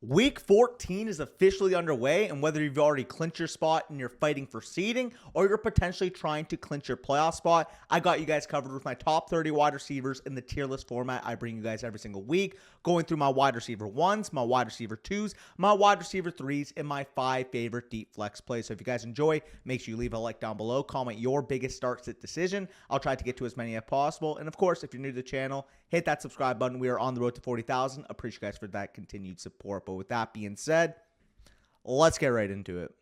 Week 14 is officially underway, and whether you've already clinched your spot and you're fighting for seeding, or you're potentially trying to clinch your playoff spot, I got you guys covered with my top 30 wide receivers in the tier list format I bring you guys every single week, going through my wide receiver 1s, my wide receiver 2s, my wide receiver 3s, and my 5 favorite deep flex plays. So if you guys enjoy, make sure you leave a like down below, comment your biggest start-sit decision. I'll try to get to as many as possible. And of course, if you're new to the channel, hit that subscribe button. We are on the road to 40,000. Appreciate you guys for that continued support. But with that being said, let's get right into it.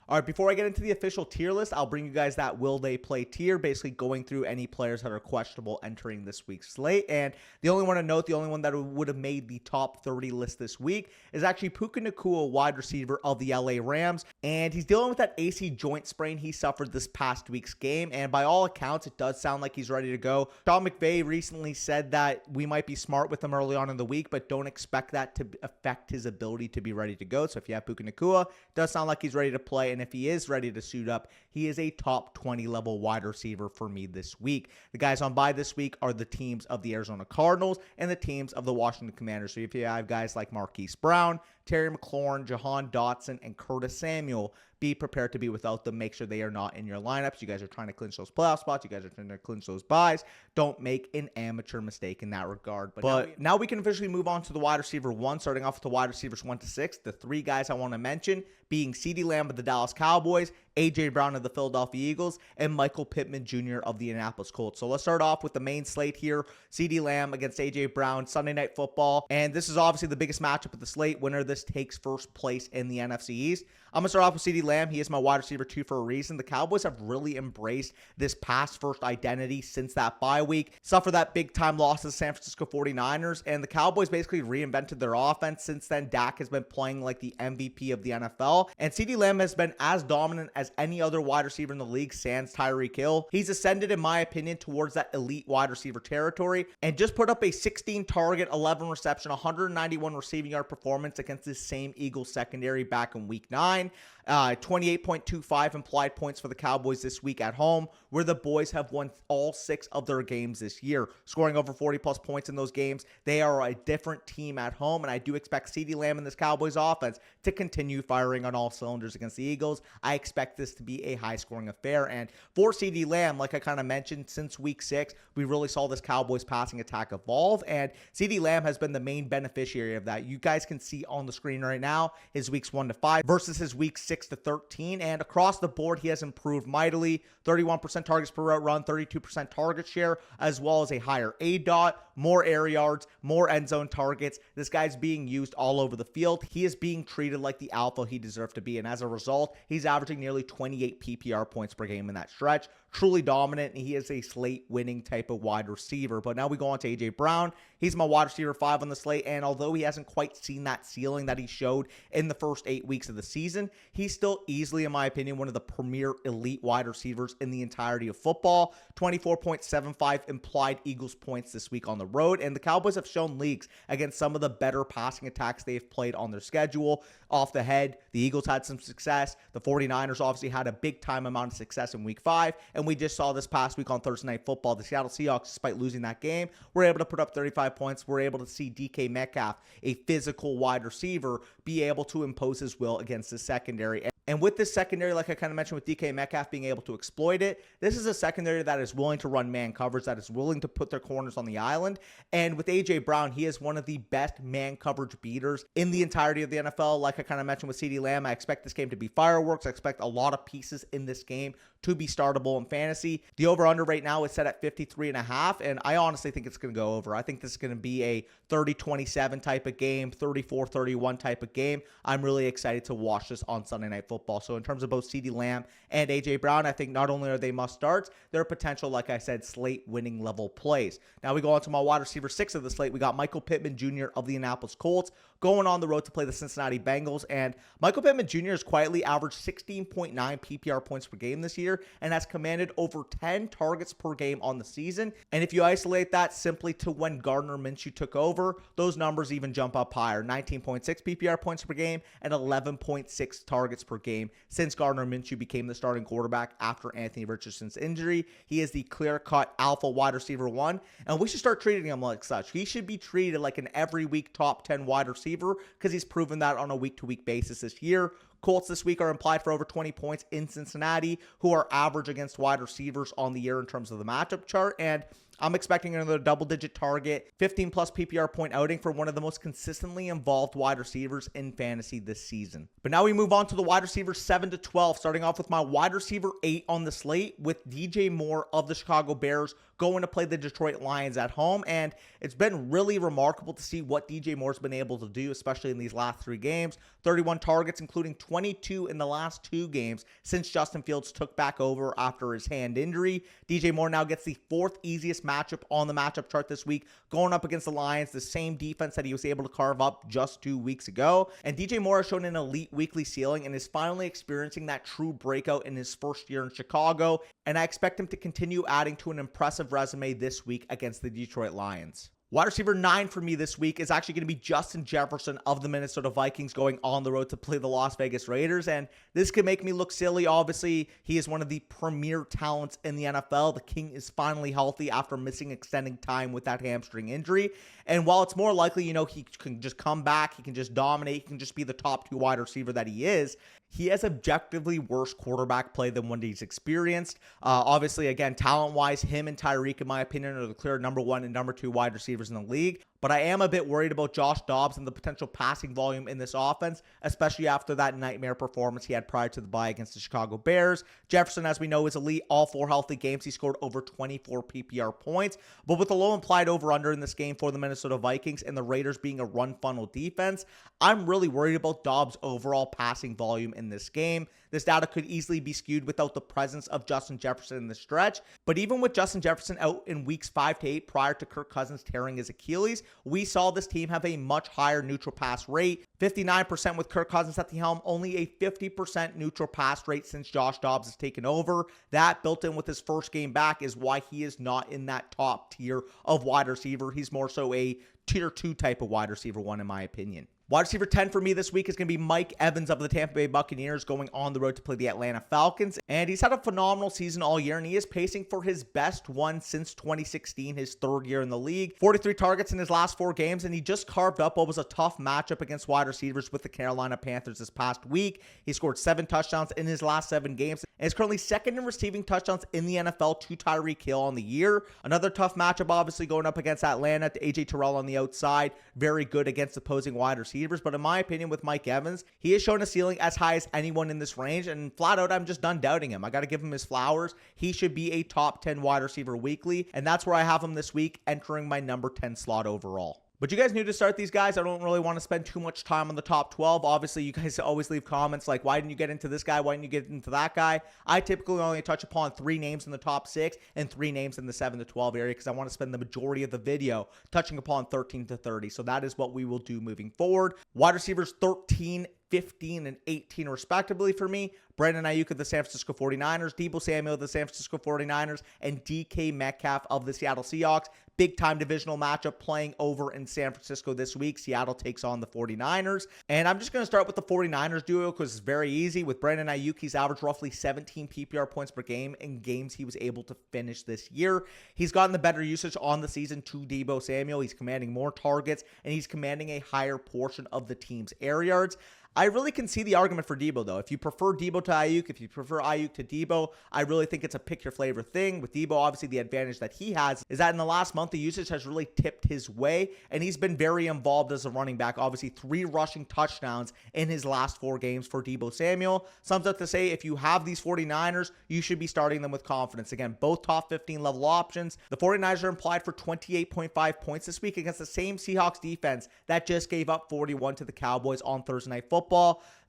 All right, before I get into the official tier list, I'll bring you guys that will they play tier, basically going through any players that are questionable entering this week's slate. And the only one to note, the only one that would have made the top 30 list this week is actually Puka Nacua, wide receiver of the LA Rams. And he's dealing with that AC joint sprain he suffered this past week's game. And by all accounts, it does sound like he's ready to go. Sean McVay recently said that we might be smart with him early on in the week, but don't expect that to affect his ability to be ready to go. So if you have Puka Nacua, it does sound like he's ready to play. And if he is ready to suit up, he is a top 20 level wide receiver for me this week. The guys on bye this week are the teams of the Arizona Cardinals and the teams of the Washington Commanders. So if you have guys like Marquise Brown, Terry McLaurin, Jahan Dotson, and Curtis Samuel, be prepared to be without them. Make sure they are not in your lineups. You guys are trying to clinch those playoff spots. You guys are trying to clinch those buys. Don't make an amateur mistake in that regard. But now we can officially move on to the wide receiver 1, starting off with the wide receivers 1 to 6. The 3 guys I want to mention being CeeDee Lamb of the Dallas Cowboys, A.J. Brown of the Philadelphia Eagles, and Michael Pittman Jr. of the Indianapolis Colts. So let's start off with the main slate here. CeeDee Lamb against A.J. Brown, Sunday Night Football. And this is obviously the biggest matchup of the slate. Winner of this takes first place in the NFC East. I'm going to start off with CeeDee Lamb. He is my wide receiver 2 for a reason. The Cowboys have really embraced this pass-first identity since that bye week. Suffered that big-time loss to the San Francisco 49ers, and the Cowboys basically reinvented their offense. Since then, Dak has been playing like the MVP of the NFL, and CeeDee Lamb has been as dominant as any other wide receiver in the league sans Tyreek Hill. He's ascended, in my opinion, towards that elite wide receiver territory, and just put up a 16-target, 11 reception, 191 receiving yard performance against this same Eagles secondary back in Week 9. 28.25 implied points for the Cowboys this week at home, where the boys have won all 6 of their games this year, scoring over 40-plus points in those games. They are a different team at home, and I do expect CeeDee Lamb and this Cowboys offense to continue firing on all cylinders against the Eagles. I expect this to be a high-scoring affair, and for CeeDee Lamb, like I kind of mentioned, since Week 6, we really saw this Cowboys passing attack evolve, and CeeDee Lamb has been the main beneficiary of that. You guys can see on the screen right now his weeks 1 to 5 versus his weeks 6 to 13, and across the board he has improved mightily. 31% targets per route run, 32% target share, as well as a higher ADOT, more air yards, more end zone targets. This guy's being used all over the field. He is being treated like the alpha he deserved to be, and as a result, he's averaging nearly 28 PPR points per game in that stretch. Truly dominant, and he is a slate winning type of wide receiver. But now we go on to A.J. Brown. He's my wide receiver 5 on the slate, and although he hasn't quite seen that ceiling that he showed in the first 8 weeks of the season, he's still easily, in my opinion, one of the premier elite wide receivers in the entirety of football. 24.75 implied Eagles points this week on the road, and the Cowboys have shown leagues against some of the better passing attacks they've played on their schedule. Off the head, the Eagles had some success. The 49ers obviously had a big-time amount of success in Week 5, and we just saw this past week on Thursday Night Football, the Seattle Seahawks, despite losing that game, were able to put up 35 points. We're able to see DK Metcalf, a physical wide receiver, be able to impose his will against the secondary. And with this secondary, like I kind of mentioned with DK Metcalf being able to exploit it, this is a secondary that is willing to run man coverage, that is willing to put their corners on the island. And with A.J. Brown, he is one of the best man coverage beaters in the entirety of the NFL. Like I kind of mentioned with CeeDee Lamb, I expect this game to be fireworks. I expect a lot of pieces in this game to be startable in fantasy. The over-under right now is set at 53.5, and I honestly think it's going to go over. I think this is going to be a 30-27 type of game, 34-31 type of game. I'm really excited to watch this on Sunday Night Football. So in terms of both CeeDee Lamb and A.J. Brown, I think not only are they must-starts, they're potential, like I said, slate-winning level plays. Now we go on to my wide receiver 6 of the slate. We got Michael Pittman Jr. of the Indianapolis Colts going on the road to play the Cincinnati Bengals, and Michael Pittman Jr. has quietly averaged 16.9 PPR points per game this year and has commanded over 10 targets per game on the season. And if you isolate that simply to when Gardner Minshew took over, those numbers even jump up higher. 19.6 PPR points per game and 11.6 targets per game since Gardner Minshew became the starting quarterback after Anthony Richardson's injury. He is the clear-cut alpha wide receiver 1, and we should start treating him like such. He should be treated like an every week top 10 wide receiver because he's proven that on a week-to-week basis this year. Colts this week are implied for over 20 points in Cincinnati, who are average against wide receivers on the year in terms of the matchup chart, and I'm expecting another double-digit target, 15-plus PPR point outing for one of the most consistently involved wide receivers in fantasy this season. But now we move on to the wide receivers 7 to 12, starting off with my wide receiver 8 on the slate with DJ Moore of the Chicago Bears going to play the Detroit Lions at home, and it's been really remarkable to see what DJ Moore's been able to do, especially in these last 3 games. 31 targets, including 22 in the last 2 games since Justin Fields took back over after his hand injury. DJ Moore now gets the 4th easiest matchup on the matchup chart this week, going up against the Lions, the same defense that he was able to carve up just 2 weeks ago. And DJ Moore has shown an elite weekly ceiling and is finally experiencing that true breakout in his first year in Chicago, and I expect him to continue adding to an impressive resume this week against the Detroit Lions. Wide receiver 9 for me this week is actually going to be Justin Jefferson of the Minnesota Vikings going on the road to play the Las Vegas Raiders. And this could make me look silly. Obviously, he is one of the premier talents in the NFL. The King is finally healthy after missing extending time with that hamstring injury. And while it's more likely, he can just come back, he can just dominate, he can just be the top 2 wide receiver that he is, he has objectively worse quarterback play than what he's experienced. Obviously, again, talent-wise, him and Tyreek, in my opinion, are the clear number 1 and number 2 wide receivers in the league. But I am a bit worried about Josh Dobbs and the potential passing volume in this offense, especially after that nightmare performance he had prior to the bye against the Chicago Bears. Jefferson, as we know, is elite. All 4 healthy games, he scored over 24 PPR points. But with a low implied over-under in this game for the Minnesota Vikings and the Raiders being a run-funnel defense, I'm really worried about Dobbs' overall passing volume in this game. This data could easily be skewed without the presence of Justin Jefferson in the stretch. But even with Justin Jefferson out in weeks 5 to 8 prior to Kirk Cousins tearing his Achilles, we saw this team have a much higher neutral pass rate. 59% with Kirk Cousins at the helm, only a 50% neutral pass rate since Josh Dobbs has taken over. That built in with his first game back is why he is not in that top tier of wide receiver. He's more so a tier 2 type of wide receiver 1 in my opinion. Wide receiver 10 for me this week is going to be Mike Evans of the Tampa Bay Buccaneers going on the road to play the Atlanta Falcons. And he's had a phenomenal season all year, and he is pacing for his best one since 2016, his 3rd year in the league. 43 targets in his last 4 games, and he just carved up what was a tough matchup against wide receivers with the Carolina Panthers this past week. He scored 7 touchdowns in his last 7 games, and is currently 2nd in receiving touchdowns in the NFL to Tyreek Hill on the year. Another tough matchup, obviously, going up against Atlanta to AJ Terrell on the outside. Very good against opposing wide receivers. But in my opinion, with Mike Evans, he has shown a ceiling as high as anyone in this range, and flat out, I'm just done doubting him. I got to give him his flowers. He should be a top 10 wide receiver weekly, and that's where I have him this week, entering my number 10 slot overall. But you guys knew to start these guys. I don't really want to spend too much time on the top 12. Obviously, you guys always leave comments like, why didn't you get into this guy? Why didn't you get into that guy? I typically only touch upon 3 names in the top 6 and 3 names in the 7 to 12 area because I want to spend the majority of the video touching upon 13 to 30. So that is what we will do moving forward. Wide receivers 13, 15, and 18 respectively for me. Brandon Ayuk of the San Francisco 49ers, Deebo Samuel of the San Francisco 49ers, and DK Metcalf of the Seattle Seahawks. Big time divisional matchup playing over in San Francisco this week. Seattle takes on the 49ers. And I'm just going to start with the 49ers duo because it's very easy. With Brandon Ayuk, he's averaged roughly 17 PPR points per game in games he was able to finish this year. He's gotten the better usage on the season to Deebo Samuel. He's commanding more targets, and he's commanding a higher portion of the team's air yards. I really can see the argument for Deebo, though. If you prefer Deebo to Ayuk, if you prefer Ayuk to Deebo, I really think it's a pick-your-flavor thing. With Deebo, obviously, the advantage that he has is that in the last month, the usage has really tipped his way, and he's been very involved as a running back. Obviously, 3 rushing touchdowns in his last 4 games for Deebo Samuel. Sums up to say, if you have these 49ers, you should be starting them with confidence. Again, both top 15 level options. The 49ers are implied for 28.5 points this week against the same Seahawks defense that just gave up 41 to the Cowboys on Thursday Night Football.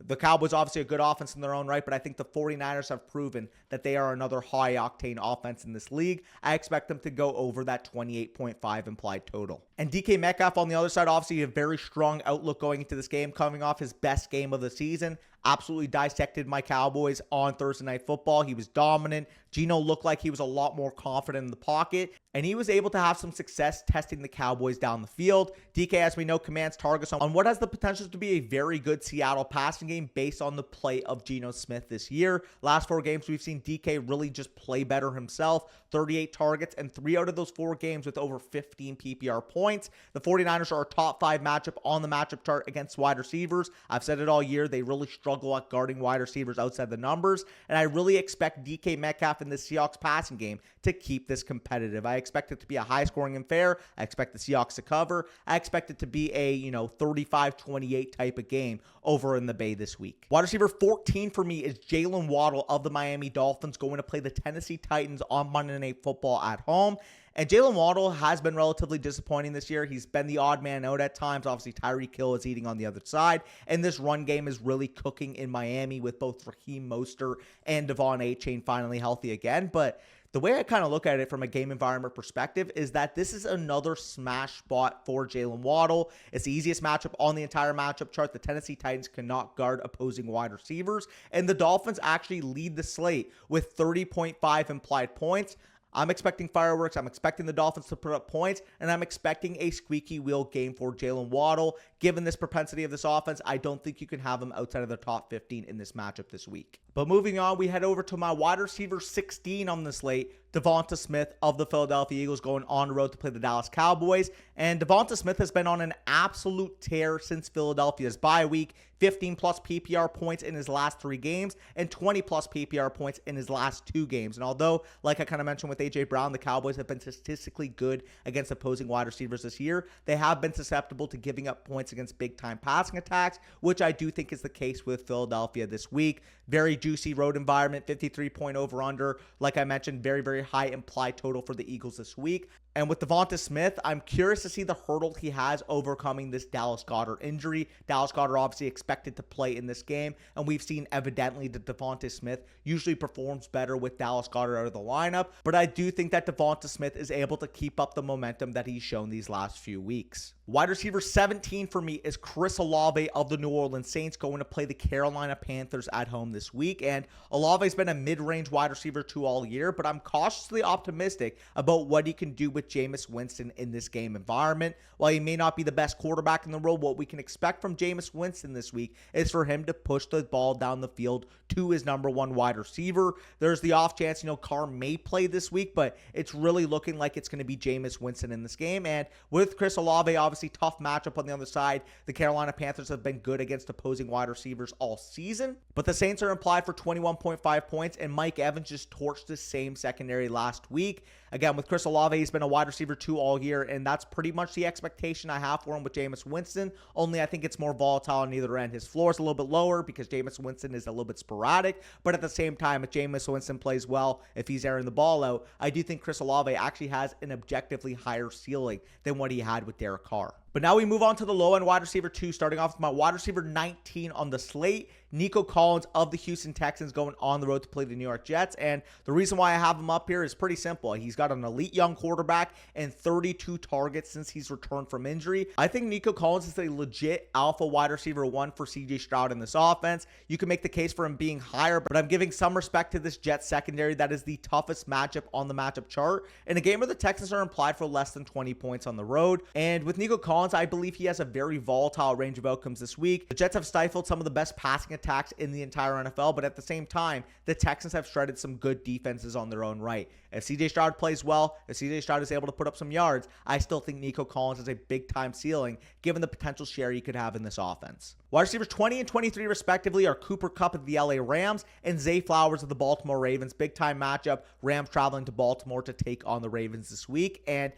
The Cowboys obviously a good offense in their own right, but I think the 49ers have proven that they are another high-octane offense in this league. I expect them to go over that 28.5 implied total. And DK Metcalf on the other side, obviously a very strong outlook going into this game, coming off his best game of the season. Absolutely dissected my Cowboys on Thursday Night Football. He was dominant. Geno looked like he was a lot more confident in the pocket. and he was able to have some success testing the Cowboys down the field. DK, as we know, commands targets on what has the potential to be a very good Seattle passing game based on the play of Geno Smith this year. Last 4 games, we've seen DK really just play better himself. 38 targets, and 3 out of those 4 games with over 15 PPR points. The 49ers are a top 5 matchup on the matchup chart against wide receivers. I've said it all year. They really struggle at guarding wide receivers outside the numbers, and I really expect DK Metcalf in the Seahawks passing game to keep this competitive. I expect it to be a high-scoring affair. I expect the Seahawks to cover. I expect it to be a, 35-28 type of game over in the Bay this week. Wide receiver 14 for me is Jalen Waddle of the Miami Dolphins, going to play the Tennessee Titans on Monday Night Football at home. And Jalen Waddle has been relatively disappointing this year. He's been the odd man out at times. Obviously, Tyreek Hill is eating on the other side. And this run game is really cooking in Miami with both Raheem Mostert and Devon Achane finally healthy again. But the way I kind of look at it from a game environment perspective is that this is another smash spot for Jalen Waddle. It's the easiest matchup on the entire matchup chart. The Tennessee Titans cannot guard opposing wide receivers, and the Dolphins actually lead the slate with 30.5 implied points. I'm expecting fireworks. I'm expecting the Dolphins to put up points, and I'm expecting a squeaky wheel game for Jalen Waddle. Given this propensity of this offense, I don't think you can have him outside of the top 15 in this matchup this week. But moving on, we head over to my wide receiver 16 on the slate, Devonta Smith of the Philadelphia Eagles, going on the road to play the Dallas Cowboys. And Devonta Smith has been on an absolute tear since Philadelphia's bye week. 15-plus PPR points in his last 3 games and 20-plus PPR points in his last 2 games. And although, like I kind of mentioned with A.J. Brown, the Cowboys have been statistically good against opposing wide receivers this year, they have been susceptible to giving up points against big-time passing attacks, which I do think is the case with Philadelphia this week. Very juicy road environment, 53-point over-under. Like I mentioned, very, very high implied total for the Eagles this week. And with Devonta Smith, I'm curious to see the hurdle he has overcoming this Dallas Goedert injury. Dallas Goedert obviously expected to play in this game, and we've seen evidently that Devonta Smith usually performs better with Dallas Goedert out of the lineup. But I do think that Devonta Smith is able to keep up the momentum that he's shown these last few weeks. Wide receiver 17 for me is Chris Olave of the New Orleans Saints, going to play the Carolina Panthers at home this week. And Olave's been a mid-range wide receiver 2 all year, but I'm cautiously optimistic about what he can do with Jameis Winston in this game environment. While he may not be the best quarterback in the world, what we can expect from Jameis Winston this week is for him to push the ball down the field to his number 1 wide receiver. There's the off chance, Carr may play this week, but it's really looking like it's going to be Jameis Winston in this game. And with Chris Olave, obviously tough matchup on the other side. The Carolina Panthers have been good against opposing wide receivers all season, but the Saints are implied for 21.5 points, and Mike Evans just torched the same secondary last week. Again, with Chris Olave, he's been a wide receiver 2 all year, and that's pretty much the expectation I have for him with Jameis Winston, only I think it's more volatile on either end. His floor is a little bit lower because Jameis Winston is a little bit sporadic, but at the same time, if Jameis Winston plays well, if he's airing the ball out, I do think Chris Olave actually has an objectively higher ceiling than what he had with Derek Carr. But now we move on to the low-end wide receiver 2, starting off with my wide receiver 19 on the slate, Nico Collins of the Houston Texans, going on the road to play the New York Jets. And the reason why I have him up here is pretty simple. He's got an elite young quarterback and 32 targets since he's returned from injury. I think Nico Collins is a legit alpha wide receiver 1 for CJ Stroud in this offense. You can make the case for him being higher, but I'm giving some respect to this Jets secondary that is the toughest matchup on the matchup chart. In a game where the Texans are implied for less than 20 points on the road. And with Nico Collins, I believe he has a very volatile range of outcomes this week. The Jets have stifled some of the best passing attacks in the entire NFL, but at the same time, the Texans have shredded some good defenses on their own right. If CJ Stroud plays well, if CJ Stroud is able to put up some yards, I still think Nico Collins has a big-time ceiling, given the potential share he could have in this offense. Wide receivers 20 and 23, respectively, are Cooper Kupp of the LA Rams and Zay Flowers of the Baltimore Ravens. Big-time matchup. Rams traveling to Baltimore to take on the Ravens this week. And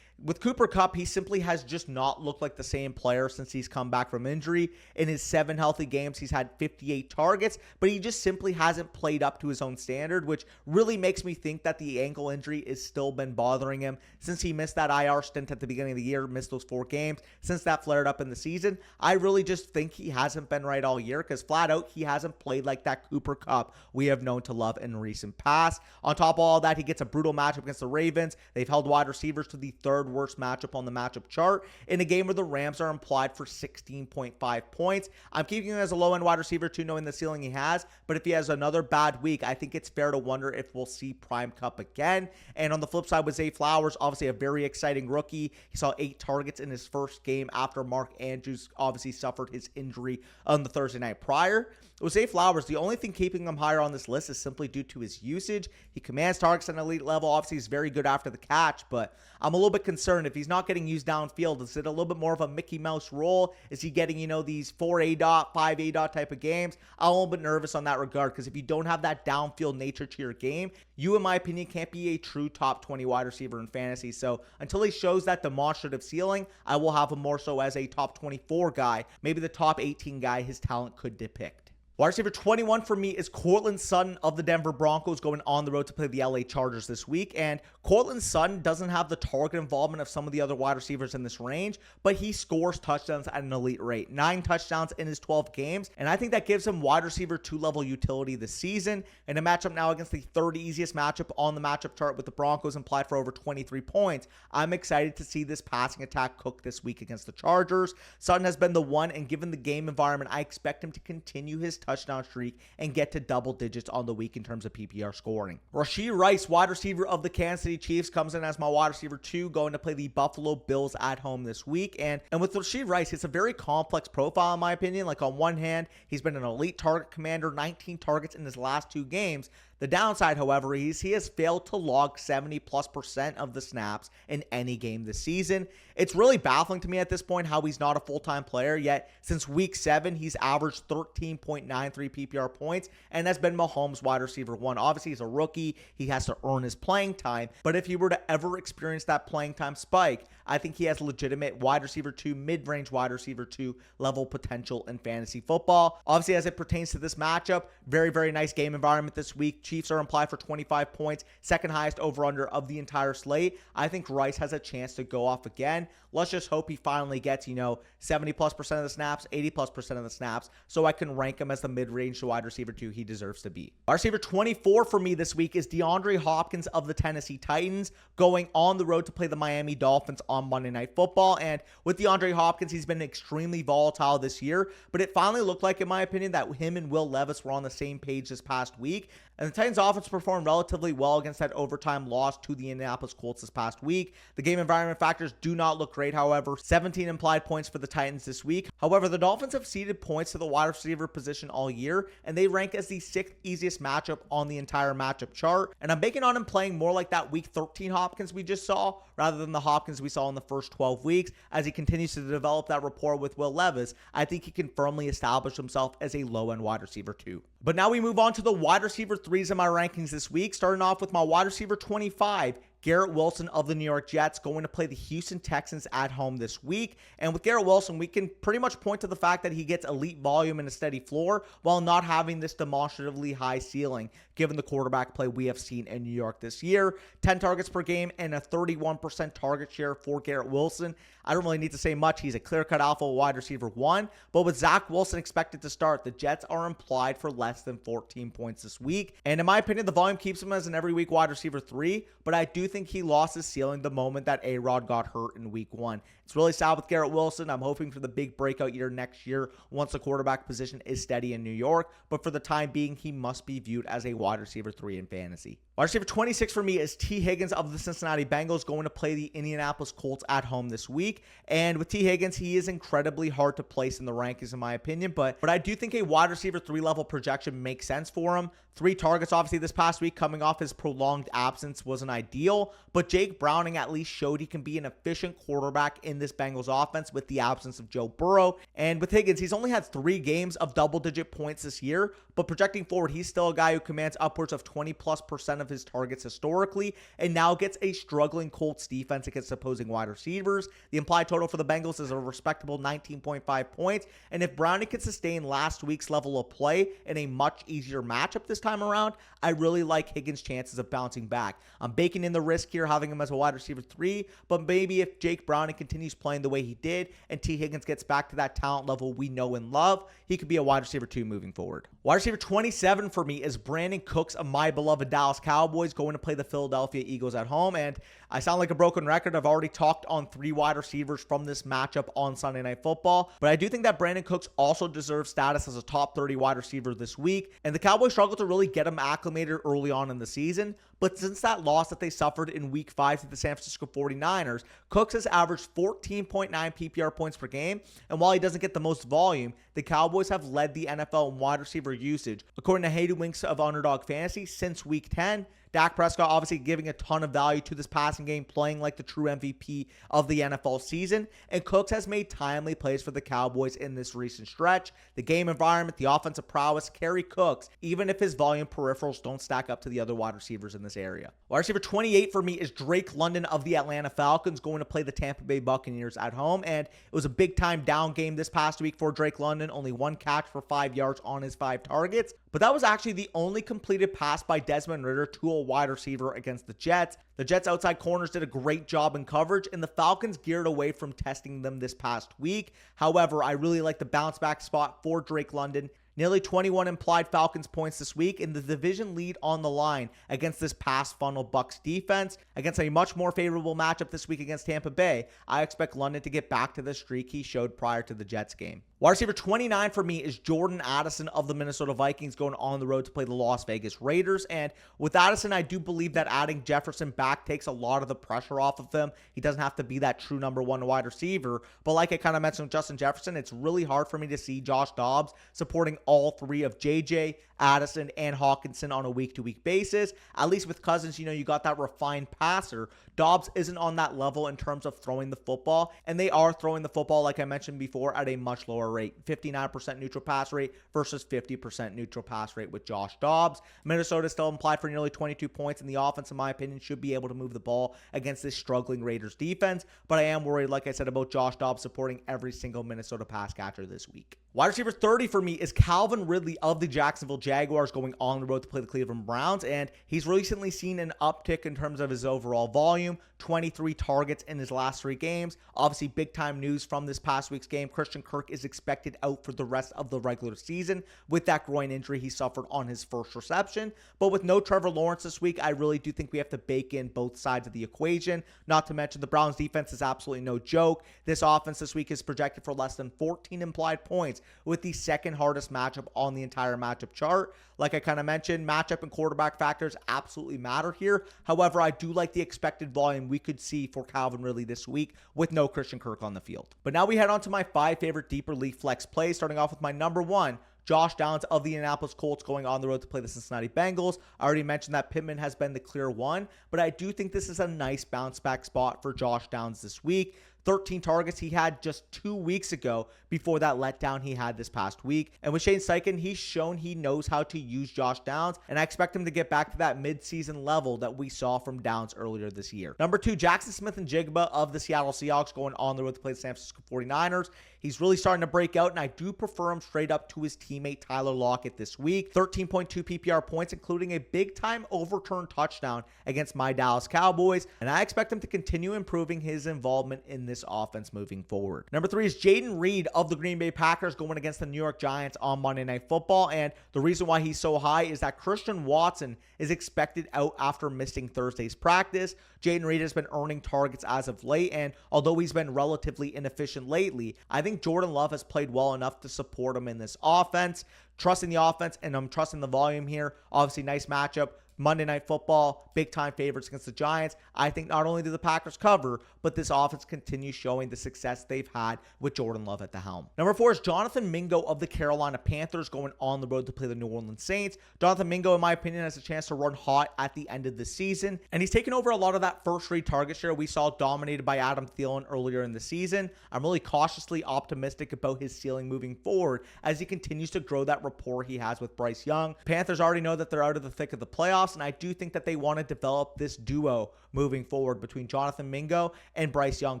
with Cooper Kupp, he simply has just not looked like the same player since he's come back from injury. In his 7 healthy games, he's had 58 targets, but he just simply hasn't played up to his own standard, which really makes me think that the ankle injury has still been bothering him since he missed that IR stint at the beginning of the year, missed those 4 games. Since that flared up in the season, I really just think he hasn't been right all year because flat out, he hasn't played like that Cooper Kupp we have known to love in recent past. On top of all that, he gets a brutal matchup against the Ravens. They've held wide receivers to the 3rd worst matchup on the matchup chart in a game where the Rams are implied for 16.5 points. I'm keeping him as a low-end wide receiver 2, knowing the ceiling he has, but if he has another bad week, I think it's fair to wonder if we'll see Prime Cup again. And on the flip side with Zay Flowers, obviously a very exciting rookie. He saw 8 targets in his first game after Mark Andrews obviously suffered his injury on the Thursday night prior. With Zay Flowers, the only thing keeping him higher on this list is simply due to his usage. He commands targets at an elite level. Obviously, he's very good after the catch, but I'm a little bit concerned if he's not getting used downfield. Is it a little bit more of a Mickey Mouse role? Is he getting, these 4A dot, 5A dot type of games? I'm a little bit nervous on that regard, because if you don't have that downfield nature to your game, you, in my opinion, can't be a true top 20 wide receiver in fantasy. So until he shows that demonstrative ceiling, I will have him more so as a top 24 guy, maybe the top 18 guy his talent could depict. Wide receiver 21 for me is Courtland Sutton of the Denver Broncos, going on the road to play the LA Chargers this week. And Courtland Sutton doesn't have the target involvement of some of the other wide receivers in this range, but he scores touchdowns at an elite rate. 9 touchdowns in his 12 games, and I think that gives him wide receiver 2 level utility this season. In a matchup now against the third easiest matchup on the matchup chart with the Broncos implied for over 23 points, I'm excited to see this passing attack cook this week against the Chargers. Sutton has been the one, and given the game environment, I expect him to continue his touchdown streak and get to double digits on the week in terms of PPR scoring. Rashee Rice, wide receiver of the Kansas City Chiefs, comes in as my wide receiver 2, going to play the Buffalo Bills at home this week. And with Rashee Rice, it's a very complex profile in my opinion. Like, on one hand, he's been an elite target commander, 19 targets in his last 2 games. The downside, however, is he has failed to log 70+% of the snaps in any game this season. It's really baffling to me at this point how he's not a full-time player, yet since week 7, he's averaged 13.93 PPR points and has been Mahomes' wide receiver 1. Obviously, he's a rookie. He has to earn his playing time, but if he were to ever experience that playing time spike, I think he has legitimate wide receiver 2, mid-range wide receiver 2 level potential in fantasy football. Obviously, as it pertains to this matchup, very, very nice game environment this week. Chiefs are implied for 25 points, second highest over-under of the entire slate. I think Rice has a chance to go off again. Let's just hope he finally gets, 70+% of the snaps, 80+% of the snaps, so I can rank him as the mid-range wide receiver 2 he deserves to be. Wide receiver 24 for me this week is DeAndre Hopkins of the Tennessee Titans, going on the road to play the Miami Dolphins on Monday Night Football. And with DeAndre Hopkins, he's been extremely volatile this year, but it finally looked like, in my opinion, that him and Will Levis were on the same page this past week. And the Titans offense performed relatively well against that overtime loss to the Indianapolis Colts this past week. The game environment factors do not look great, however. 17 implied points for the Titans this week. However, the Dolphins have ceded points to the wide receiver position all year, and they rank as the 6th easiest matchup on the entire matchup chart. And I'm banking on him playing more like that week 13 Hopkins we just saw, rather than the Hopkins we saw in the first 12 weeks. As he continues to develop that rapport with Will Levis, I think he can firmly establish himself as a low-end wide receiver 2. But now we move on to the wide receiver 3s in my rankings this week, starting off with my wide receiver 25, Garrett Wilson of the New York Jets, going to play the Houston Texans at home this week. And with Garrett Wilson, we can pretty much point to the fact that he gets elite volume and a steady floor while not having this demonstratively high ceiling, given the quarterback play we have seen in New York this year. 10 targets per game and a 31% target share for Garrett Wilson. I don't really need to say much. He's a clear-cut alpha wide receiver 1. But with Zach Wilson expected to start, the Jets are implied for less than 14 points this week. And in my opinion, the volume keeps him as an every week wide receiver 3, but I do think he lost his ceiling the moment that A-Rod got hurt in week 1. It's really sad with Garrett Wilson. I'm hoping for the big breakout year next year once the quarterback position is steady in New York, but for the time being, he must be viewed as a wide receiver 3 in fantasy. Wide receiver 26 for me is T. Higgins of the Cincinnati Bengals, going to play the Indianapolis Colts at home this week. And with T. Higgins, he is incredibly hard to place in the rankings in my opinion, but I do think a wide receiver 3 level projection makes sense for him. 3 targets, obviously, this past week coming off his prolonged absence wasn't ideal, but Jake Browning at least showed he can be an efficient quarterback in this Bengals offense with the absence of Joe Burrow. And with Higgins, he's only had 3 games of double-digit points this year, but projecting forward, he's still a guy who commands upwards of 20+% of his targets historically, and now gets a struggling Colts defense against opposing wide receivers. The implied total for the Bengals is a respectable 19.5 points, and if Browning can sustain last week's level of play in a much easier matchup this time around, I really like Higgins' chances of bouncing back. I'm baking in the risk here, having him as a wide receiver 3, but maybe if Jake Browning continues playing the way he did and T. Higgins gets back to that talent level we know and love, he could be a wide receiver 2 moving forward. Wide Wide receiver 27 for me is Brandon Cooks of my beloved Dallas Cowboys, going to play the Philadelphia Eagles at home. And I sound like a broken record. I've already talked on 3 wide receivers from this matchup on Sunday Night Football, but I do think that Brandon Cooks also deserves status as a top 30 wide receiver this week. And the Cowboys struggled to really get him acclimated early on in the season, but since that loss that they suffered in week 5 to the San Francisco 49ers, Cooks has averaged 14.9 PPR points per game. And while he doesn't get the most volume, the Cowboys have led the NFL in wide receiver usage, according to Hayden Winks of Underdog Fantasy, since week 10. Dak Prescott obviously giving a ton of value to this passing game, playing like the true MVP of the NFL season. And Cooks has made timely plays for the Cowboys in this recent stretch. The game environment, the offensive prowess carry Cooks, even if his volume peripherals don't stack up to the other wide receivers in this area. Wide receiver 28 for me is Drake London of the Atlanta Falcons, going to play the Tampa Bay Buccaneers at home. And it was a big time down game this past week for Drake London. Only 1 catch for 5 yards on his 5 targets. But that was actually the only completed pass by Desmond Ridder to a wide receiver against the Jets. The Jets' outside corners did a great job in coverage, and the Falcons geared away from testing them this past week. However, I really like the bounce back spot for Drake London. Nearly 21 implied Falcons points this week, in the division lead on the line against this pass funnel Bucs defense. Against a much more favorable matchup this week against Tampa Bay, I expect London to get back to the streak he showed prior to the Jets game. Wide receiver 29 for me is Jordan Addison of the Minnesota Vikings, going on the road to play the Las Vegas Raiders. And with Addison, I do believe that adding Jefferson back takes a lot of the pressure off of him. He doesn't have to be that true number 1 wide receiver. But like I kind of mentioned with Justin Jefferson, it's really hard for me to see Josh Dobbs supporting all 3 of JJ, Addison, and Hawkinson on a week-to-week basis. At least with Cousins, you got that refined passer. Dobbs isn't on that level in terms of throwing the football, and they are throwing the football, like I mentioned before, at a much lower rate. 59% neutral pass rate versus 50% neutral pass rate with Josh Dobbs. Minnesota still implied for nearly 22 points, and the offense, in my opinion, should be able to move the ball against this struggling Raiders defense, but I am worried, like I said, about Josh Dobbs supporting every single Minnesota pass catcher this week. Wide receiver 30 for me is Calvin Ridley of the Jacksonville Jaguars, going on the road to play the Cleveland Browns, and he's recently seen an uptick in terms of his overall volume. 23 targets in his last 3 games. Obviously, big-time news from this past week's game. Christian Kirk is expected out for the rest of the regular season with that groin injury he suffered on his first reception. But with no Trevor Lawrence this week, I really do think we have to bake in both sides of the equation. Not to mention the Browns defense is absolutely no joke. This offense this week is projected for less than 14 implied points, with the second hardest matchup on the entire matchup chart. Like I kind of mentioned, matchup and quarterback factors absolutely matter here. However, I do like the expected volume we could see for Calvin Ridley this week with no Christian Kirk on the field. But now we head on to my 5 favorite deeper league flex plays, starting off with my number 1, Josh Downs of the Indianapolis Colts, going on the road to play the Cincinnati Bengals. I already mentioned that Pittman has been the clear one, but I do think this is a nice bounce back spot for Josh Downs this week. 13 targets he had just 2 weeks ago before that letdown he had this past week. And with Shane Steichen, he's shown he knows how to use Josh Downs, and I expect him to get back to that midseason level that we saw from Downs earlier this year. Number 2, Jackson Smith-Njigba of the Seattle Seahawks, going on the road to play the San Francisco 49ers. He's really starting to break out, and I do prefer him straight up to his teammate Tyler Lockett this week. 13.2 PPR points, including a big-time overturned touchdown against my Dallas Cowboys, and I expect him to continue improving his involvement in this offense moving forward. Number 3 is Jaden Reed of the Green Bay Packers, going against the New York Giants on Monday Night Football, and the reason why he's so high is that Christian Watson is expected out after missing Thursday's practice. Jaden Reed has been earning targets as of late, and although he's been relatively inefficient lately, I think Jordan Love has played well enough to support him in this offense. Trusting the offense, and I'm trusting the volume here. Obviously, nice matchup. Monday Night Football, big-time favorites against the Giants. I think not only do the Packers cover, but this offense continues showing the success they've had with Jordan Love at the helm. Number 4 is Jonathan Mingo of the Carolina Panthers, going on the road to play the New Orleans Saints. Jonathan Mingo, in my opinion, has a chance to run hot at the end of the season, and he's taken over a lot of that first-read target share we saw dominated by Adam Thielen earlier in the season. I'm really cautiously optimistic about his ceiling moving forward as he continues to grow that rapport he has with Bryce Young. Panthers already know that they're out of the thick of the playoffs, and I do think that they want to develop this duo moving forward between Jonathan Mingo and Bryce Young.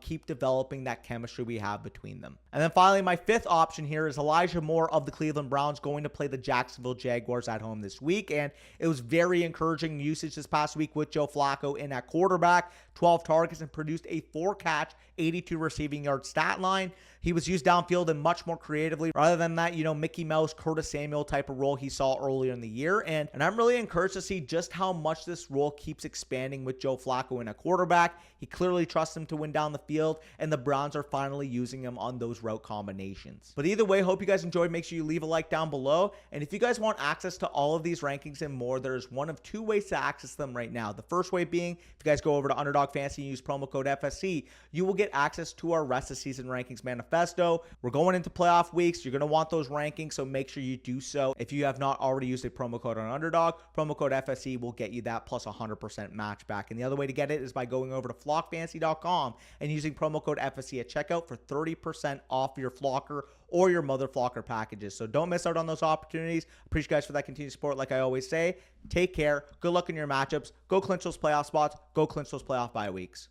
Keep developing that chemistry we have between them. And then finally, my 5th option here is Elijah Moore of the Cleveland Browns, going to play the Jacksonville Jaguars at home this week. And it was very encouraging usage this past week with Joe Flacco in at quarterback. 12 targets and produced a 4-catch, 82 receiving yard stat line. He was used downfield and much more creatively rather than that, Mickey Mouse, Curtis Samuel type of role he saw earlier in the year. And I'm really encouraged to see just how much this role keeps expanding with Joe Flacco in a quarterback. He clearly trusts him to win down the field, and the Browns are finally using him on those route combinations. But either way, hope you guys enjoyed. Make sure you leave a like down below. And if you guys want access to all of these rankings and more, there's one of two ways to access them right now. The first way being, if you guys go over to Underdog Fantasy and use promo code FSC, you will get access to our rest of season rankings manifesto. We're going into playoff weeks. You're going to want those rankings, so make sure you do so. If you have not already used a promo code on Underdog, promo code FSC will get you that plus 100% match back. And the other way to get it is by going over to flockfantasy.com and using promo code FSC at checkout for 30% off your flocker or your mother flocker packages. So don't miss out on those opportunities. Appreciate you guys for that continued support. Like I always say, take care. Good luck in your matchups. Go clinch those playoff spots. Go clinch those playoff bye weeks.